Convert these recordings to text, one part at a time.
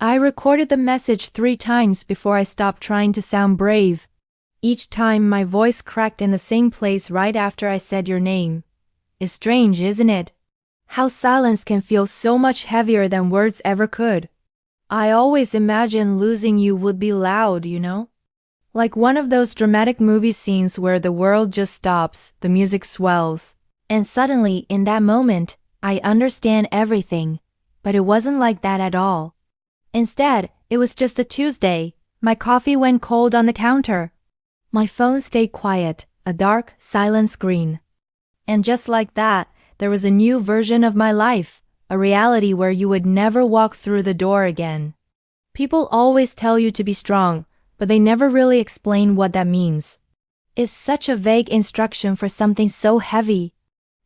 I recorded the message 3 times before I stopped trying to sound brave. Each time my voice cracked in the same place right after I said your name. It's strange, isn't it? How silence can feel so much heavier than words ever could. I always imagined losing you would be loud, you know? Like one of those dramatic movie scenes where the world just stops, the music swells, and suddenly in that moment, I understand everything. But it wasn't like that at all. Instead, it was just a Tuesday. My coffee went cold on the counter. My phone stayed quiet, a dark, silent screen. And just like that, there was a new version of my life, a reality where you would never walk through the door again. People always tell you to be strong, but they never really explain what that means. It's such a vague instruction for something so heavy.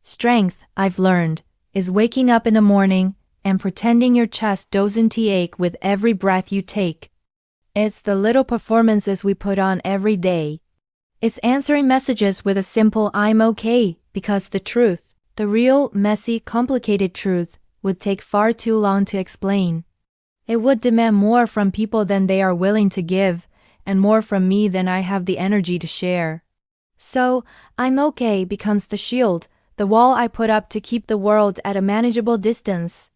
Strength, I've learned, is waking up in the morning and pretending your chest doesn't ache with every breath you take. It's the little performances we put on every day. It's answering messages with a simple "I'm okay," because the truth, the real, messy, complicated truth, would take far too long to explain. It would demand more from people than they are willing to give, and more from me than I have the energy to share. So, "I'm okay" becomes the shield, the wall I put up to keep the world at a manageable distance.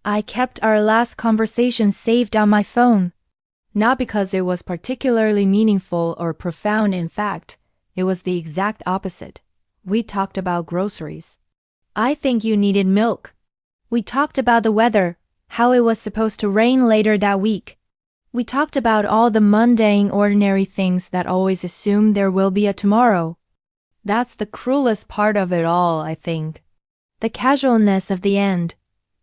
I kept our last conversation saved on my phone. Not because it was particularly meaningful or profound, in fact, it was the exact opposite. We talked about groceries. I think you needed milk. We talked about the weather, how it was supposed to rain later that week. We talked about all the mundane, ordinary things that always assume there will be a tomorrow. That's the cruelest part of it all, I think. The casualness of the end.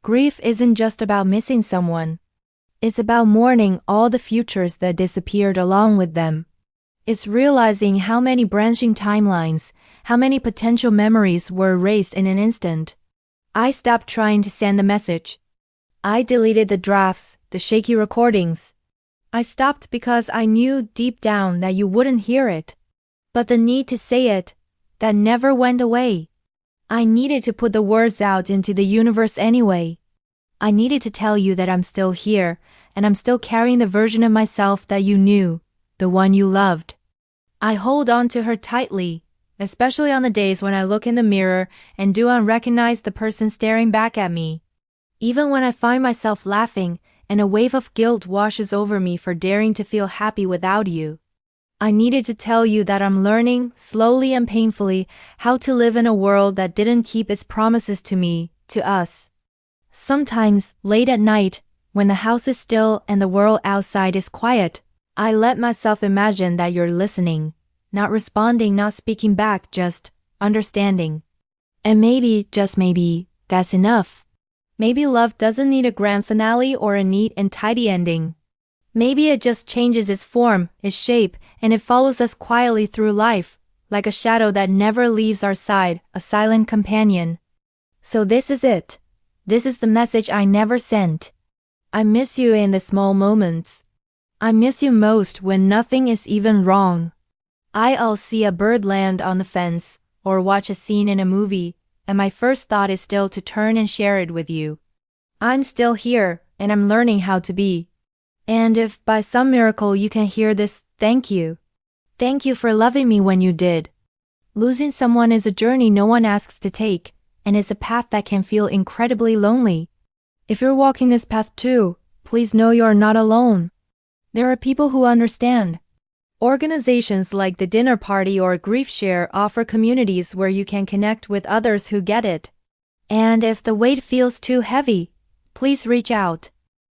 Grief isn't just about missing someone. It's about mourning all the futures that disappeared along with them. It's realizing how many branching timelines, how many potential memories were erased in an instant. I stopped trying to send the message. I deleted the drafts, the shaky recordings. I stopped because I knew deep down that you wouldn't hear it. But the need to say it, that never went away. I needed to put the words out into the universe anyway. I needed to tell you that I'm still here, and I'm still carrying the version of myself that you knew, the one you loved. I hold on to her tightly, especially on the days when I look in the mirror and do not recognize the person staring back at me. Even when I find myself laughing and a wave of guilt washes over me for daring to feel happy without you. I needed to tell you that I'm learning, slowly and painfully, how to live in a world that didn't keep its promises to me, to us. Sometimes, late at night, when the house is still and the world outside is quiet, I let myself imagine that you're listening, not responding, not speaking back, just understanding. And maybe, just maybe, that's enough. Maybe love doesn't need a grand finale or a neat and tidy ending. Maybe it just changes its form, its shape, and it follows us quietly through life, like a shadow that never leaves our side, a silent companion. So this is it. This is the message I never sent. I miss you in the small moments. I miss you most when nothing is even wrong. I'll see a bird land on the fence, or watch a scene in a movie, and my first thought is still to turn and share it with you. I'm still here, and I'm learning how to be. And if by some miracle you can hear this, thank you. Thank you for loving me when you did. Losing someone is a journey no one asks to take, and it's a path that can feel incredibly lonely. If you're walking this path too, please know you're not alone. There are people who understand. Organizations like the Dinner Party or Grief Share offer communities where you can connect with others who get it. And if the weight feels too heavy, please reach out.